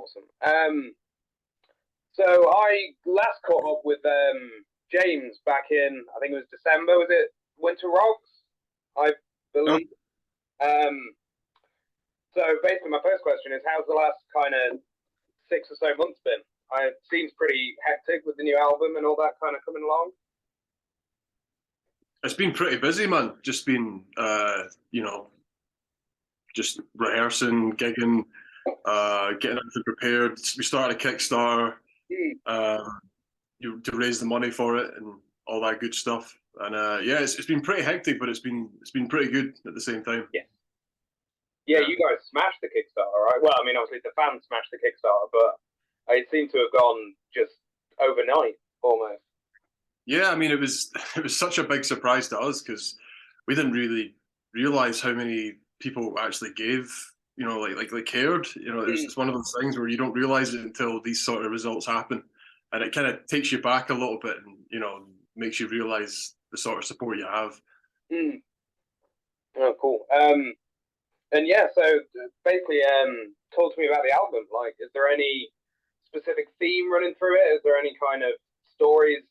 Awesome. So I last caught up with James back in, I think it was December. Was it Winter Rocks? I Oh, believe. Um, so basically, my first question is, how's the last kind of 6 or so months been? It seems pretty hectic with the new album and all that kind of coming along. it's been pretty busy, man. Just been, just rehearsing, gigging, getting everything prepared. We started a Kickstarter Hmm. uh, to raise the money for it and all that good stuff. And yeah, it's been pretty hectic, but it's been pretty good at the same time. Yeah. Yeah, Yeah, you guys smashed the Kickstarter, right? Well, I mean, obviously the fans smashed the Kickstarter, but it seemed to have gone just overnight almost. yeah. I mean, it was such a big surprise to us because we didn't really realize how many people actually gave. Like cared. Hmm. It's one of those things where you don't realize it until these sort of results happen, and it kind of takes you back a little bit, and makes you realize the sort of support you have. Hmm. Oh, cool. And yeah, so basically, talk to me about the album. Like, is there any specific theme running through it? Is there any kind of stories,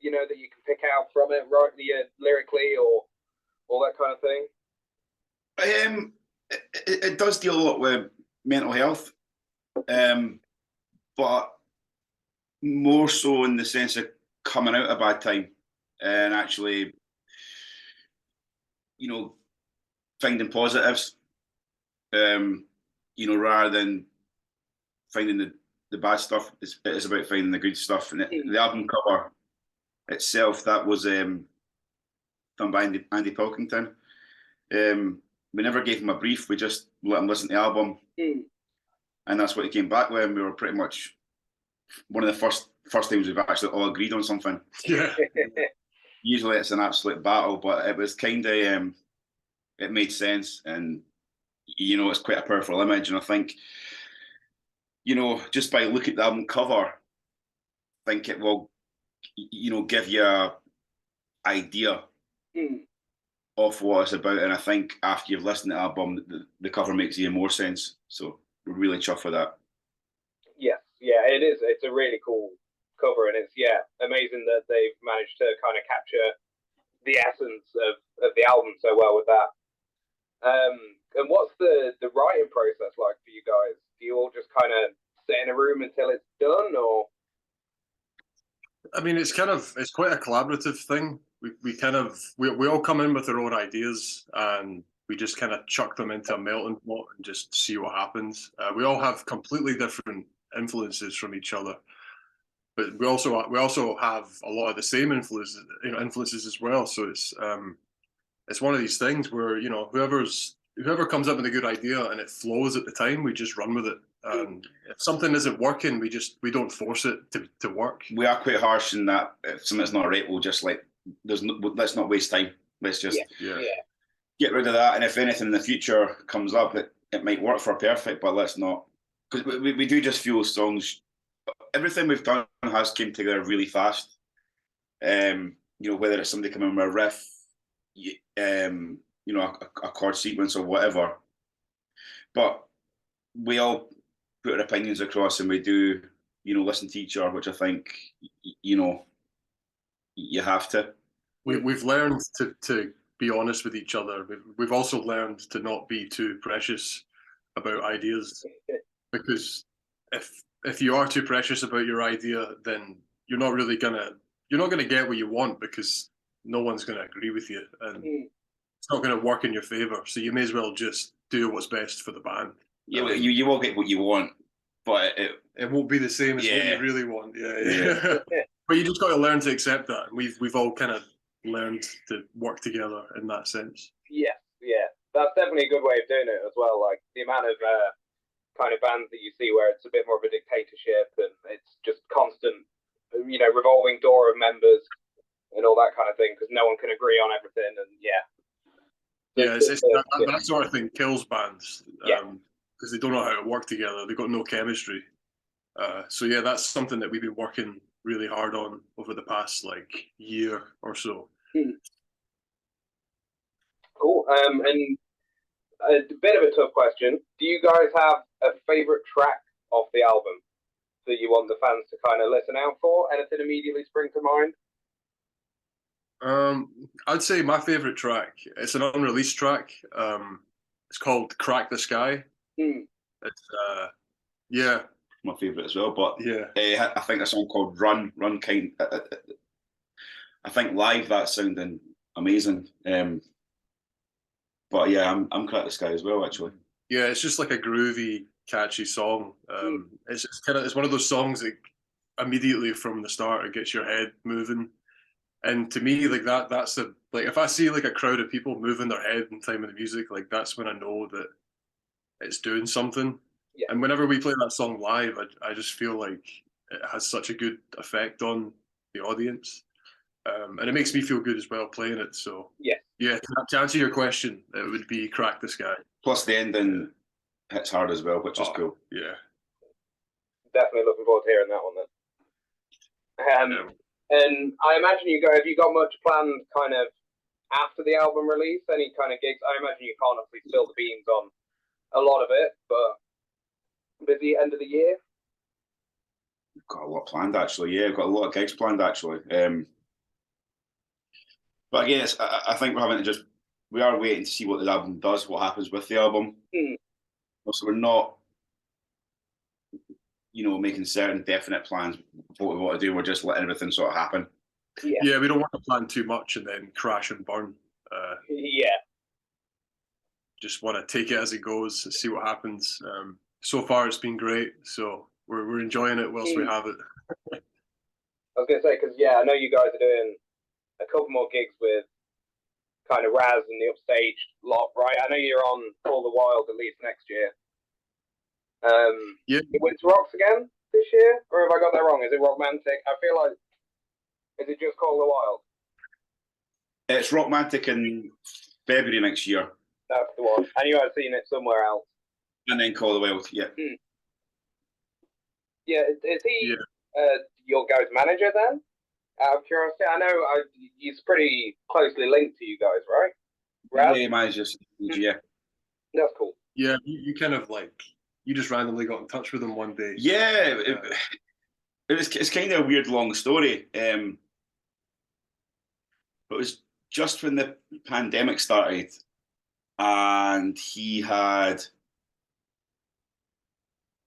that you can pick out from it, right, lyrically or all that kind of thing? Um, it does deal a lot with mental health, um, but more so in the sense of coming out of a bad time and actually, you know, finding positives, um, rather than finding the bad stuff. It is about finding the good stuff. And Hmm. the album cover itself, that was done by Andy Pilkington. We never gave him a brief. We just let him listen to the album, Hmm. and that's what he came back with. And we were pretty much one of the first times we've actually all agreed on something. Yeah, Usually it's an absolute battle, but it was kind of it made sense, and it's quite a powerful image. And I think just by looking at the album cover, I think it will give you a idea Hmm. of what it's about. And I think after you've listened to the album, the cover makes even more sense. So we're really chuffed with that. Yes, yeah, it is. It's a really cool cover, and it's amazing that they've managed to kind of capture the essence of the album so well with that. And what's the writing process like for you guys? Do you all just kind of sit in a room until it's done, or? I mean, it's quite a collaborative thing. We all come in with our own ideas, and we just kind of chuck them into a melting pot and just see what happens. We all have completely different influences from each other, but we also have a lot of the same influences as well. So it's one of these things where whoever comes up with a good idea and it flows at the time, we just run with it. If something isn't working, we don't force it to work. We are quite harsh in that if something's not right, we'll just let's not waste time. Let's just Yeah, get rid of that. And if anything in the future comes up, it might work for perfect, but let's not. Because we do just feel songs, everything we've done has came together really fast. Whether it's somebody coming with a riff, a chord sequence or whatever. But we all put our opinions across and we do, listen to each other, which I think, you have to. We've learned to be honest with each other. We've also learned to not be too precious about ideas, because if you are too precious about your idea, then you're not gonna get what you want, because no one's gonna agree with you, and it's not gonna work in your favor. So you may as well just do what's best for the band. Yeah, you will get what you want, but it won't be the same as what you really want. Yeah. But you just got to learn to accept that. We've all kind of learned to work together in that sense. yeah, yeah. That's definitely a good way of doing it as well. Like the amount of kind of bands that you see where it's a bit more of a dictatorship and it's just constant, revolving door of members and all that kind of thing because no one can agree on everything. And that sort of thing kills bands. Yeah. Because they don't know how to work together. They've got no chemistry. So yeah, that's something that we've been working really hard on over the past year or so. Cool. And a bit of a tough question. Do you guys have a favorite track off the album that you want the fans to kind of listen out for? Anything immediately spring to mind? I'd say my favorite track. It's an unreleased track. It's called "Crack the Sky." Hmm. It's yeah, My favourite as well. But yeah. I think a song called "Run." I think live that's sounding amazing. But yeah, I'm Crack the Sky as well, actually. Yeah, it's just like a groovy, catchy song. It's one of those songs that immediately from the start it gets your head moving. And to me, like that's the like if I see like a crowd of people moving their head in time of the music, like that's when I know that it's doing something. Yeah. And whenever we play that song live, I just feel like it has such a good effect on the audience. And it makes me feel good as well playing it. So yeah. To answer your question, it would be "Crack the Sky." Plus the ending hits hard as well, which is cool. Yeah. Definitely looking forward to hearing that one then. And I imagine have you got much planned kind of after the album release? Any kind of gigs? I imagine you can't obviously spill the beans on a lot of it, but busy end of the year? We've got a lot planned actually. Yeah, we've got a lot of gigs planned actually. But again, I think we are waiting to see what the album does, what happens with the album. So we're not, making certain definite plans for what we want to do. We're just letting everything sort of happen. Yeah, we don't want to plan too much and then crash and burn. Just want to take it as it goes, see what happens. So far, it's been great, so we're enjoying it whilst we have it. I was going to say, because I know you guys are doing a couple more gigs with kind of Raz and the Upstage lot, right? I know you're on All the Wild at least next year. It's Rocks again this year, or have I got that wrong? Is it Rockmantic? I feel like, is it just Call the Wild? It's Rockmantic in February next year. That's the one. And you have seen it somewhere else. And then Call the Wild, yeah. Yeah, is he your guys' manager then? Out of curiosity, I know he's pretty closely linked to you guys, right? Raz? Yeah, he manages. Yeah. That's cool. Yeah, you kind of you just randomly got in touch with him one day. Yeah, it's kind of a weird long story. But it was just when the pandemic started, and he had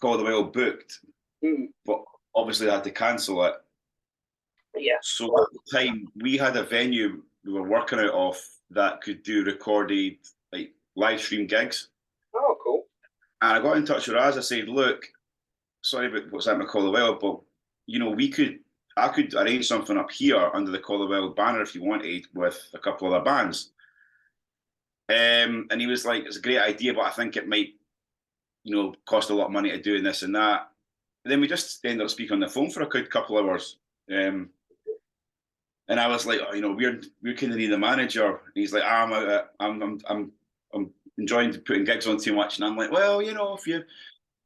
Call the Wild booked, but obviously had to cancel it. Yeah. So at the time, we had a venue we were working out of that could do recorded live stream gigs. Oh, cool. And I got in touch with Raz. I said, look, sorry about what's happening with Call the Wild, but I could arrange something up here under the Call the Wild banner if you wanted with a couple other bands. And he was like, it's a great idea, but I think it might, cost a lot of money to do this and that. And then we just ended up speaking on the phone for a good couple of hours. And I was like, we're kind of need a manager. And he's like, I'm enjoying putting gigs on too much. And I'm like, well, if you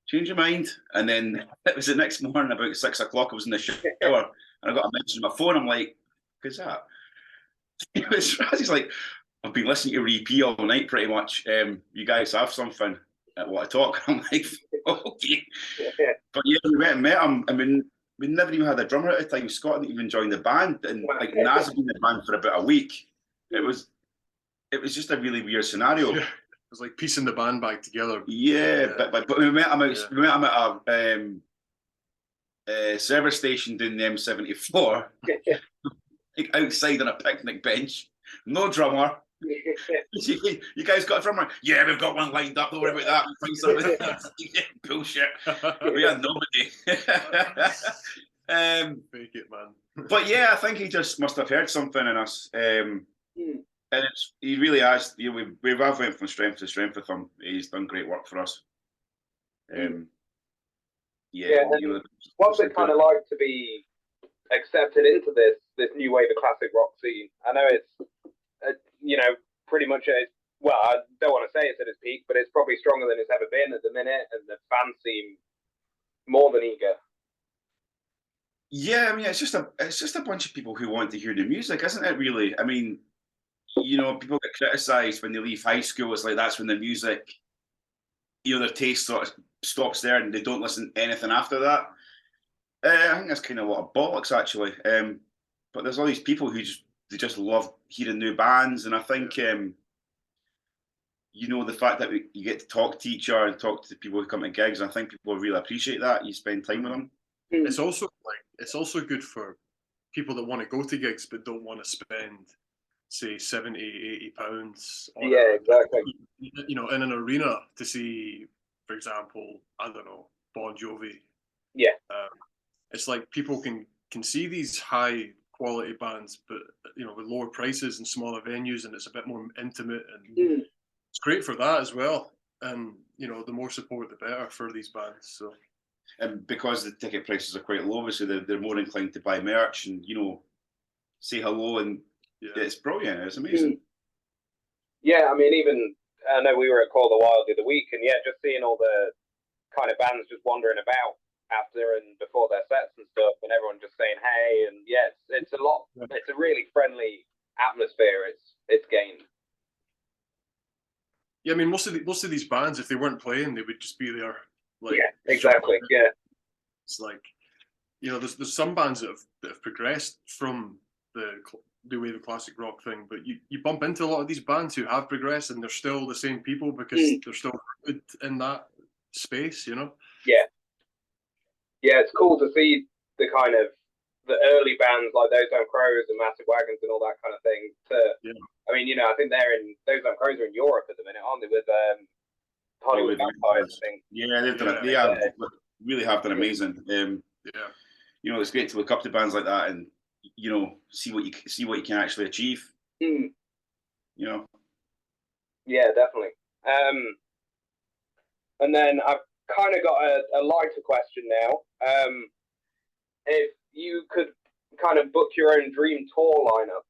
change your mind. And then it was the next morning about 6 o'clock. I was in the shower and I got a message on my phone. I'm like, what's that? He's like, I've been listening to your EP all night pretty much. You guys have something at what I talk. I'm like, okay. But yeah, we went and met him. I mean, we never even had a drummer at the time. Scott didn't even join the band. And Naz had been in the band for about a week. It was just a really weird scenario. Yeah. It was like piecing the band back together. Yeah, but we met him at a service station doing the M74, outside on a picnic bench. No drummer. You guys got a drummer? Yeah, we've got one lined up. Don't worry about that. Bullshit. We had nobody. Fake it, man. But yeah, I think he just must have heard something in us. And he really has. We've went from strength to strength with him. He's done great work for us. What's it kind of like to be accepted into this new wave of classic rock scene? I know it's pretty much I don't want to say it's at its peak, but it's probably stronger than it's ever been at the minute, and the fans seem more than eager. Yeah, I mean, it's just a bunch of people who want to hear the music, isn't it? Really, I mean, people get criticised when they leave high school. It's like that's when the music, their taste sort of stops there and they don't listen to anything after that. I think that's kind of a lot of bollocks, actually. But there's all these people who they just love hearing new bands, and I think the fact that you get to talk to each other and talk to the people who come to gigs, I think people really appreciate that. You spend time with them. It's also good for people that want to go to gigs but don't want to spend, say, 70, £80 on exactly. In an arena to see, for example, I don't know, Bon Jovi. Yeah. It's like people can see these high quality bands, but with lower prices and smaller venues, and it's a bit more intimate, and it's great for that as well. And the more support, the better for these bands. So, and because the ticket prices are quite low, obviously they're more inclined to buy merch and say hello, and it's brilliant. It's amazing. Yeah, I mean, even I know we were at Call the Wild the other week, and just seeing all the kind of bands just wandering about after and before their sets and stuff, and everyone just saying hey, and it's a lot. It's a really friendly atmosphere. It's gained. Yeah, I mean, most of these bands, if they weren't playing, they would just be there. Exactly. Yeah, it's like there's some bands that have progressed from the way the classic rock thing, but you bump into a lot of these bands who have progressed and they're still the same people because they're still good in that space, Yeah, it's cool to see the kind of the early bands like Those Damn Crows and Massive Wagons and all that kind of thing. I mean, I think Those Damn Crows are in Europe at the minute, aren't they? With Hollywood Vampires, I think. Yeah, they've done it. They really have done amazing. It's great to look up to bands like that and see what you can actually achieve. Yeah, definitely. And then I've kind of got a lighter question now. If you could kind of book your own dream tour lineup,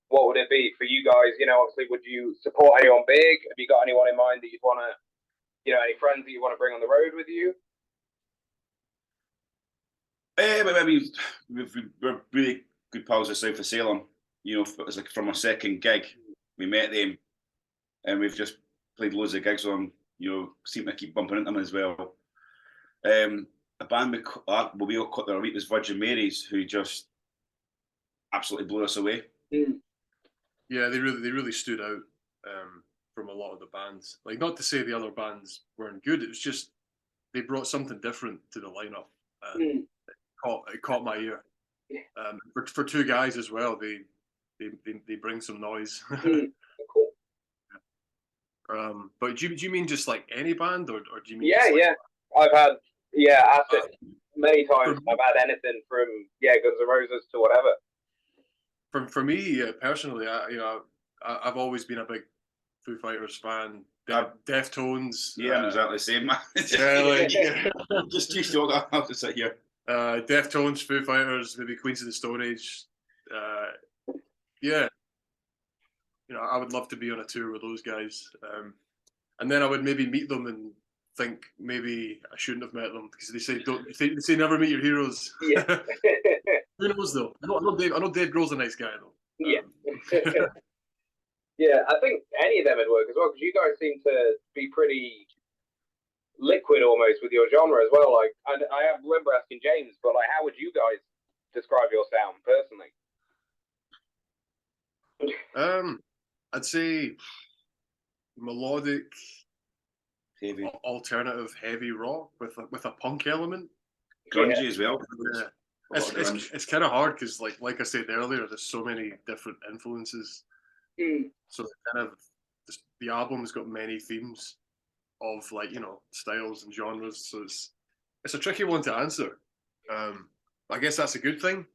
what would it be for you guys? Obviously, would you support anyone big? Have you got anyone in mind that you'd want to, any friends that you want to bring on the road with you? We're really good pals at South of Salem. It was like from our second gig, we met them, and we've just played loads of gigs on. Seem to keep bumping into them as well. A band we all caught the other week was Virgin Marys, who just absolutely blew us away. Yeah, they really stood out from a lot of the bands. Like, not to say the other bands weren't good, it was just they brought something different to the lineup. It caught my ear. For two guys as well, they bring some noise. Cool. But do you mean just like any band, or do you mean? Yeah. I've had asked it many times. I've had anything from Guns N' Roses to whatever. For me personally, I've always been a big Foo Fighters fan. Deftones. Yeah, I'm exactly the same, man. Just too short. I have to sit here. Deftones, Foo Fighters, maybe Queens of the Stone Age. I would love to be on a tour with those guys. And then I would maybe meet them and think maybe I shouldn't have met them because they say never meet your heroes. Yeah. Who knows though? I know Dave Grohl's a nice guy though. Yeah. Yeah, I think any of them would work as well because you guys seem to be pretty liquid almost with your genre as well. Like, and I remember asking James, but like, how would you guys describe your sound personally? I'd say melodic, heavy, alternative, heavy rock with a punk element. Grungy as well. Yeah. It's kind of hard because like I said earlier, there's so many different influences. So kind of the album's got many themes of styles and genres. So it's a tricky one to answer. I guess that's a good thing.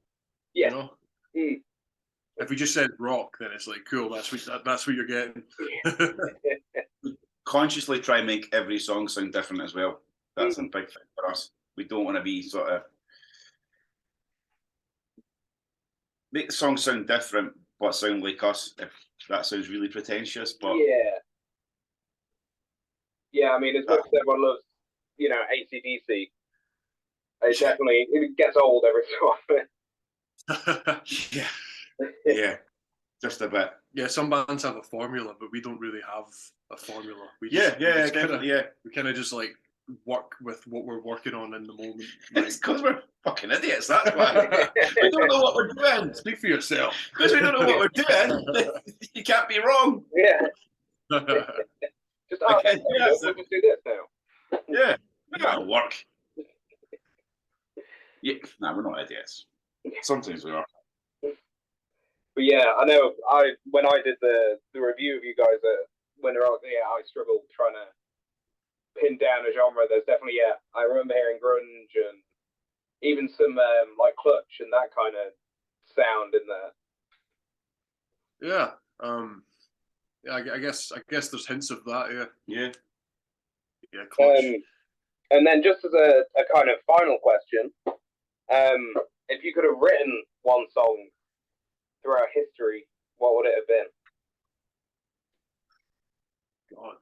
Yeah. If we just said rock, then it's like cool. That's what you're getting. Consciously try and make every song sound different as well. That's a big thing for us. We don't want to be sort of make the song sound different, but sound like us. If that sounds really pretentious, but yeah. I mean, as much as everyone loves, AC/DC, it gets old every so often. Yeah, just a bit. Yeah, some bands have a formula, but we don't really have a formula. We kind of just work with what we're working on in the moment. Like, It's because we're fucking idiots. That's why. We don't know what we're doing. speak for yourself. Because we don't know what we're doing, you can't be wrong. Yeah. Just ask Okay, us, yeah, we'll just do this now. Yeah, that'll work. Yeah, nah, we're not idiots. Sometimes we are. But yeah, I know. When I did the review of you guys when they're out, yeah, I struggled trying to pin down a genre. There's definitely I remember hearing grunge and even some like Clutch and that kind of sound in there. Yeah. I guess there's hints of that. Yeah. Yeah. Clutch. And then just as a kind of final question, if you could have written one song throughout history, what would it have been? God.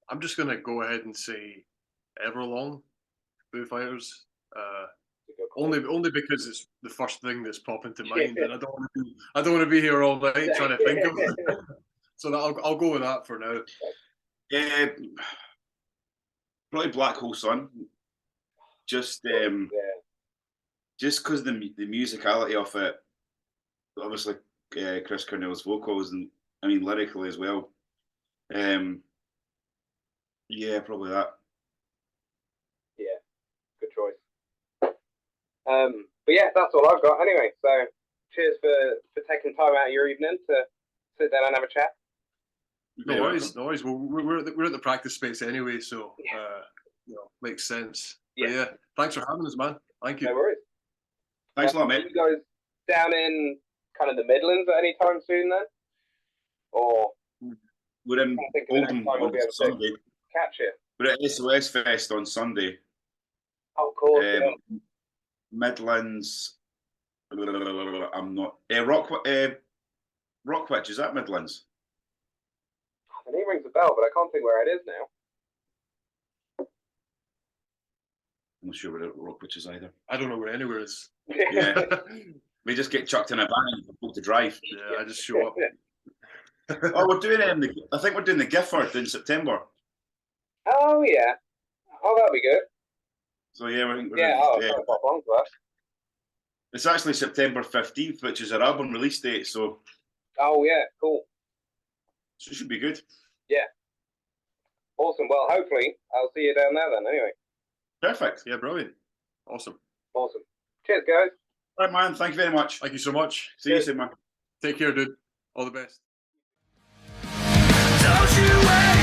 I'm just gonna go ahead and say Everlong, Foo Fighters. Only because it's the first thing that's popped into mind, and I don't want to be here all night trying to think of it. So I'll go with that for now. Yeah, probably Black Hole Sun. Just because the musicality of it, obviously Chris Cornell's vocals, and I mean lyrically as well. Yeah, probably that. Yeah, good choice. But yeah, that's all I've got anyway. So cheers for taking time out of your evening to sit down and have a chat. No worries. Well, we're at the practice space anyway, so makes sense. Yeah. But yeah, thanks for having us, man. Thank you. No worries. Thanks a lot, mate. Are you guys down in kind of the Midlands at any time soon then? Or we're in Oldham on Sunday. Catch it. We're at SOS Fest on Sunday. Oh, cool. Midlands. I'm not. Rockwich, is that Midlands? The name rings a bell, but I can't think where it is now. I'm not sure where Rockwich is either. I don't know where anywhere is. Yeah. We just get chucked in a van for people to drive. Yeah, I just show up. Oh, we're doing I think we're doing the Gifford in September. Oh yeah. Oh, that'll be good. So yeah, pop on for that. It's actually September 15th, which is our album release date. So. Oh yeah, cool. So it should be good. Yeah. Awesome. Well, hopefully I'll see you down there then. Anyway. Perfect. Yeah, brilliant. Awesome. Cheers, guys. All right, man. Thank you very much. Thank you so much. See you soon, man. Take care, dude. All the best. Don't you